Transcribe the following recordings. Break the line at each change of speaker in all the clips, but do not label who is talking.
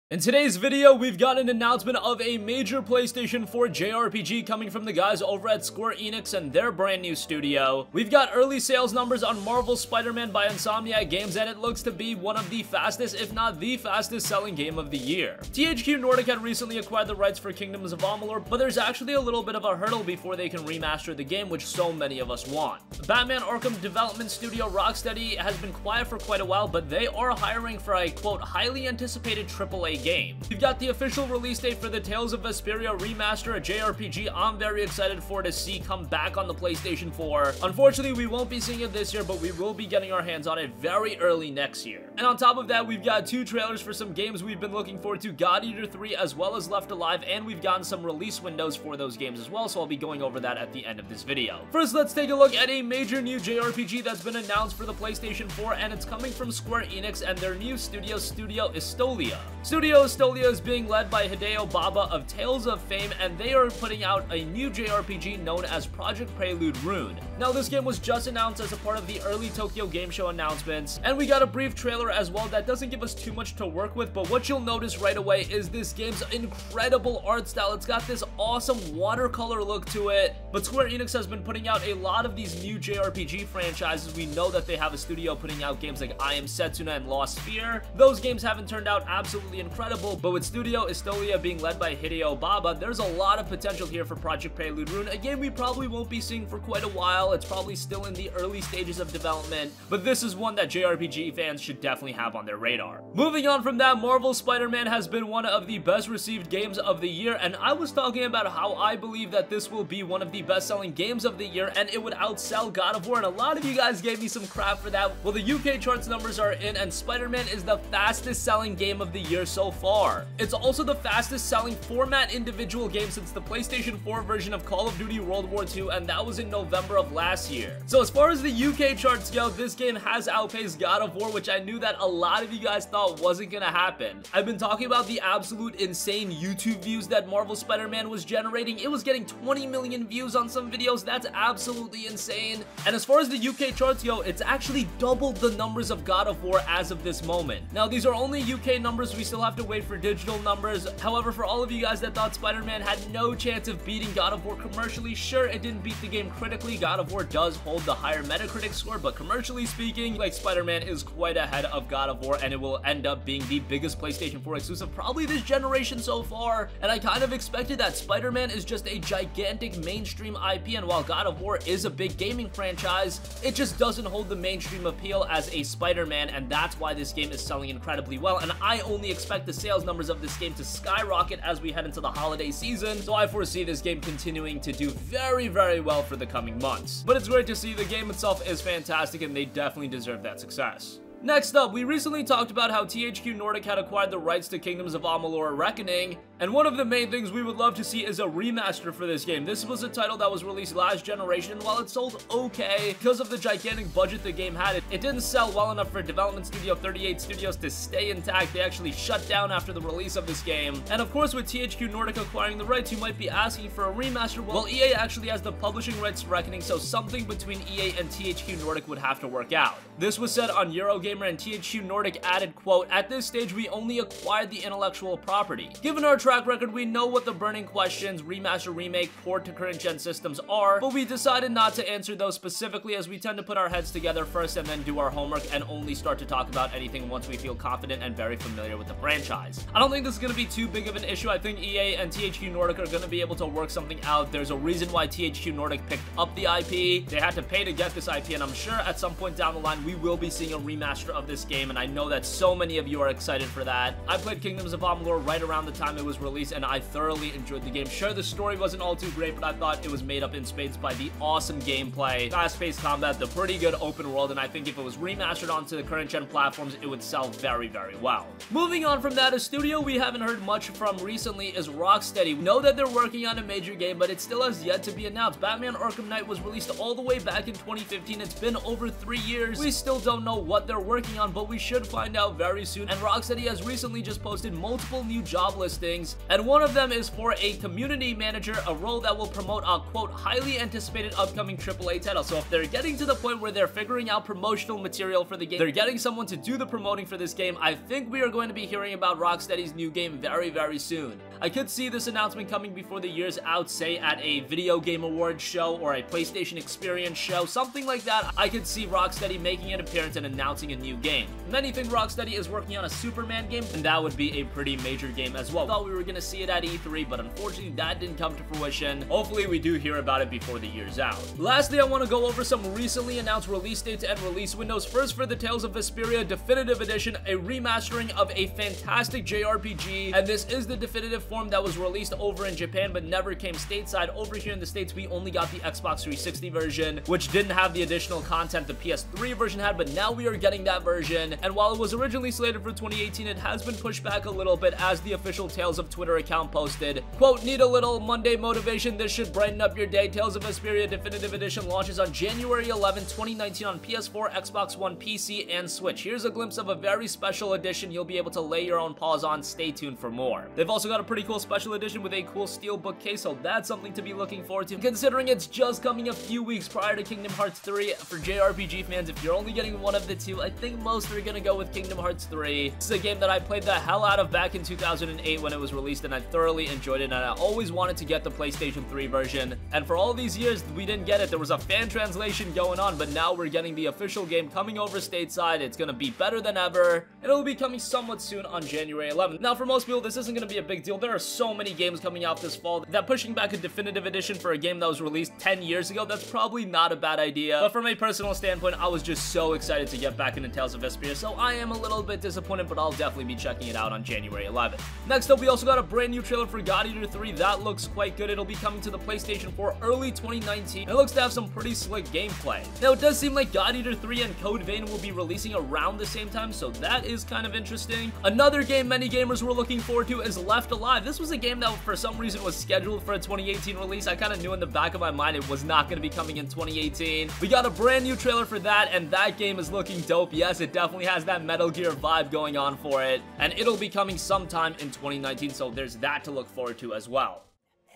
In today's video, we've got an announcement of a major PlayStation 4 JRPG coming from the guys over at Square Enix and their brand new studio. We've got early sales numbers on Marvel's Spider-Man by Insomniac Games, and it looks to be one of the fastest, if not the fastest selling game of the year. THQ Nordic had recently acquired the rights for Kingdoms of Amalur, but there's actually a little bit of a hurdle before they can remaster the game, which so many of us want. Batman Arkham development studio Rocksteady has been quiet for quite a while, but they are hiring for a, quote, highly anticipated AAA game. We've got the official release date for the Tales of Vesperia Remaster, a JRPG I'm very excited for to see come back on the PlayStation 4. Unfortunately, we won't be seeing it this year, but we will be getting our hands on it very early next year. And on top of that, we've got two trailers for some games we've been looking forward to, God Eater 3 as well as Left Alive, and we've gotten some release windows for those games as well, so I'll be going over that at the end of this video. First, let's take a look at a major new JRPG that's been announced for the PlayStation 4, and it's coming from Square Enix and their new studio, Studio Estolia. Studio Estolia is being led by Hideo Baba of Tales of Fame, and they are putting out a new JRPG known as Project Prelude Rune. Now, this game was just announced as a part of the early Tokyo Game Show announcements, and we got a brief trailer as well that doesn't give us too much to work with, but what you'll notice right away is this game's incredible art style. It's got this awesome watercolor look to it, but Square Enix has been putting out a lot of these new JRPG franchises. We know that they have a studio putting out games like I Am Setsuna and Lost Sphere. Those games haven't turned out absolutely incredible, but with Studio Estolia being led by Hideo Baba, there's a lot of potential here for Project Prelude Rune, a game we probably won't be seeing for quite a while. It's probably still in the early stages of development, but this is one that JRPG fans should definitely have on their radar. Moving on from that, Marvel's Spider-Man has been one of the best received games of the year, and I was talking about how I believe that this will be one of the best-selling games of the year, and it would outsell God of War, and a lot of you guys gave me some crap for that. Well, the UK charts numbers are in, and Spider-Man is the fastest-selling game of the year so far. It's also the fastest-selling format individual game since the PlayStation 4 version of Call of Duty World War II, and that was in November of last year. So as far as the UK charts go, this game has outpaced God of War, which I knew that a lot of you guys thought wasn't gonna happen. I've been talking about the absolute insane YouTube views that Marvel Spider-Man was generating. It was getting 20 million views on some videos. That's absolutely insane. And as far as the UK charts go, it's actually doubled the numbers of God of War as of this moment. Now, these are only UK numbers. We still have to wait for digital numbers. However, for all of you guys that thought Spider-Man had no chance of beating God of War commercially, sure, it didn't beat the game critically. God of War does hold the higher Metacritic score, but commercially speaking, like, Spider-Man is quite ahead of God of War, and it will end up being the biggest PlayStation 4 exclusive probably this generation so far. And I kind of expected that. Spider-Man is just a gigantic mainstream IP, and while God of War is a big gaming franchise, it just doesn't hold the mainstream appeal as a Spider-Man, and that's why this game is selling incredibly well. And I only expect the sales numbers of this game to skyrocket as we head into the holiday season, so I foresee this game continuing to do very, very well for the coming months. But it's great to see. The game itself is fantastic, and they definitely deserve that success. Next up, we recently talked about how THQ Nordic had acquired the rights to Kingdoms of Amalur: Reckoning, and one of the main things we would love to see is a remaster for this game. This was a title that was released last generation, and while it sold okay, because of the gigantic budget the game had, it didn't sell well enough for development studio 38 Studios to stay intact. They actually shut down after the release of this game. And of course, with THQ Nordic acquiring the rights, you might be asking for a remaster. Well, EA actually has the publishing rights to Reckoning, so something between EA and THQ Nordic would have to work out. This was said on Eurogamer, and THQ Nordic added, quote, "At this stage, we only acquired the intellectual property. Given our track record, we know what the burning questions, remaster, remake, port to current gen systems are, but we decided not to answer those specifically, as we tend to put our heads together first and then do our homework and only start to talk about anything once we feel confident and very familiar with the franchise." I don't think this is going to be too big of an issue. I think EA and THQ Nordic are going to be able to work something out. There's a reason why THQ Nordic picked up the IP. They had to pay to get this IP, and I'm sure at some point down the line we will be seeing a remaster of this game, and I know that so many of you are excited for that. I played Kingdoms of Amalur right around the time it was released, and I thoroughly enjoyed the game. Sure, the story wasn't all too great, but I thought it was made up in spades by the awesome gameplay, fast-paced combat, the pretty good open world, and I think if it was remastered onto the current gen platforms, it would sell very, very well. Moving on from that, a studio we haven't heard much from recently is Rocksteady. We know that they're working on a major game, but it still has yet to be announced. Batman Arkham Knight was released all the way back in 2015. It's been over 3 years. We still don't know what they're working on, but we should find out very soon. And Rocksteady has recently just posted multiple new job listings things, and one of them is for a community manager, a role that will promote a quote highly anticipated upcoming AAA title. So if they're getting to the point where they're figuring out promotional material for the game, they're getting someone to do the promoting for this game, I think we are going to be hearing about Rocksteady's new game very, very soon. I could see this announcement coming before the year's out, say at a video game awards show or a PlayStation Experience show, something like that. I could see Rocksteady making an appearance and announcing a new game. Many think Rocksteady is working on a Superman game, and that would be a pretty major game as well. Thought we were gonna see it at E3, but unfortunately that didn't come to fruition. Hopefully we do hear about it before the year's out. Lastly, I want to go over some recently announced release dates and release windows. First, for the Tales of Vesperia Definitive Edition, a remastering of a fantastic JRPG, and this is the definitive form that was released over in Japan but never came stateside. Over here in the States, we only got the Xbox 360 version, which didn't have the additional content the PS3 version had, but now we are getting that version. And while it was originally slated for 2018, it has been pushed back a little bit, as the official Tales of Twitter account posted, quote, "Need a little Monday motivation? This should brighten up your day. Tales of Vesperia Definitive Edition launches on January 11, 2019 on PS4, Xbox One, PC, and Switch. Here's a glimpse of a very special edition you'll be able to lay your own paws on. Stay tuned for more." They've also got a pretty cool special edition with a cool Steelbook case, so that's something to be looking forward to, considering it's just coming a few weeks prior to Kingdom Hearts 3. For JRPG fans, if you're only getting one of the two, I think most are gonna go with Kingdom Hearts 3. This is a game that I played the hell out of back in 2008 when it was released, and I thoroughly enjoyed it, and I always wanted to get the PlayStation 3 version. And for all these years, we didn't get it. There was a fan translation going on, but now we're getting the official game coming over stateside. It's gonna be better than ever, and it'll be coming somewhat soon on January 11th. Now, for most people, this isn't gonna be a big deal. There are so many games coming out this fall that pushing back a definitive edition for a game that was released 10 years ago, that's probably not a bad idea. But from a personal standpoint, I was just so excited to get back into Tales of Vesperia, so I am a little bit disappointed, but I'll definitely be checking it out on January 11th. Next up, we also got a brand new trailer for God Eater 3. That looks quite good. It'll be coming to the PlayStation 4 early 2019. It looks to have some pretty slick gameplay. Now, it does seem like God Eater 3 and Code Vein will be releasing around the same time, so that is kind of interesting. Another game many gamers were looking forward to is Left Alive. This was a game that for some reason was scheduled for a 2018 release. I kind of knew in the back of my mind it was not going to be coming in 2018. We got a brand new trailer for that, and that game is looking dope. Yes, it definitely has that Metal Gear vibe going on for it, and it'll be coming sometime in 2019, so there's that to look forward to as well.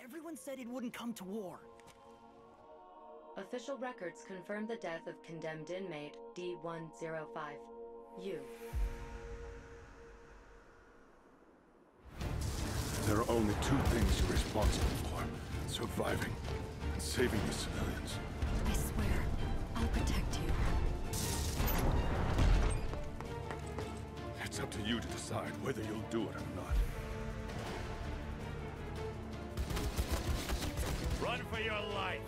Everyone said it wouldn't come to war.
Official records confirm the death of condemned inmate D105. You.
There are only two things you're responsible for: surviving and saving the civilians.
I swear, I'll protect you.
It's up to you to decide whether you'll do it or not.
Run for your life!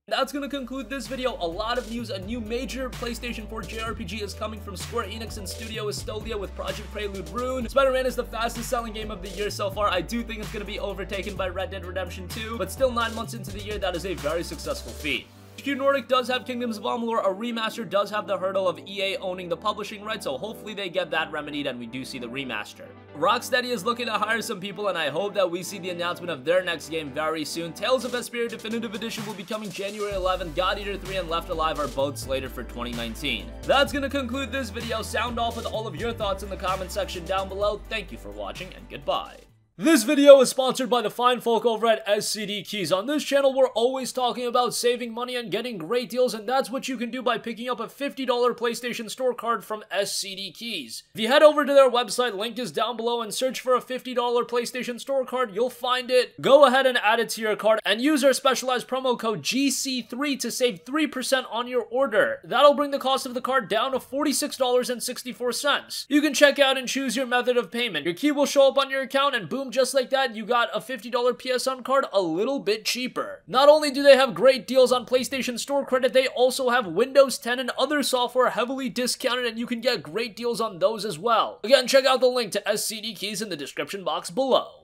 That's gonna conclude this video. A lot of news. A new major PlayStation 4 JRPG is coming from Square Enix and Studio Estolia with Project Prelude Rune. Spider-Man is the fastest selling game of the year so far. I do think it's gonna be overtaken by Red Dead Redemption 2, but still 9 months into the year, that is a very successful feat. HQ Nordic does have Kingdoms of Amalur. A remaster does have the hurdle of EA owning the publishing rights, so hopefully they get that remedied and we do see the remaster. Rocksteady is looking to hire some people, and I hope that we see the announcement of their next game very soon. Tales of Vesperia Definitive Edition will be coming January 11th. God Eater 3 and Left Alive are both slated for 2019. That's gonna conclude this video. Sound off with all of your thoughts in the comment section down below. Thank you for watching, and goodbye. This video is sponsored by the fine folk over at SCD Keys. On this channel, we're always talking about saving money and getting great deals, and that's what you can do by picking up a $50 PlayStation Store card from SCD Keys. If you head over to their website, link is down below, and search for a $50 PlayStation Store card, you'll find it. Go ahead and add it to your card, and use our specialized promo code GC3 to save 3% on your order. That'll bring the cost of the card down to $46.64. You can check out and choose your method of payment. Your key will show up on your account, and boom, just like that, you got a $50 PSN card a little bit cheaper. Not only do they have great deals on PlayStation Store credit, they also have Windows 10 and other software heavily discounted, and you can get great deals on those as well. Again, check out the link to SCD Keys in the description box below.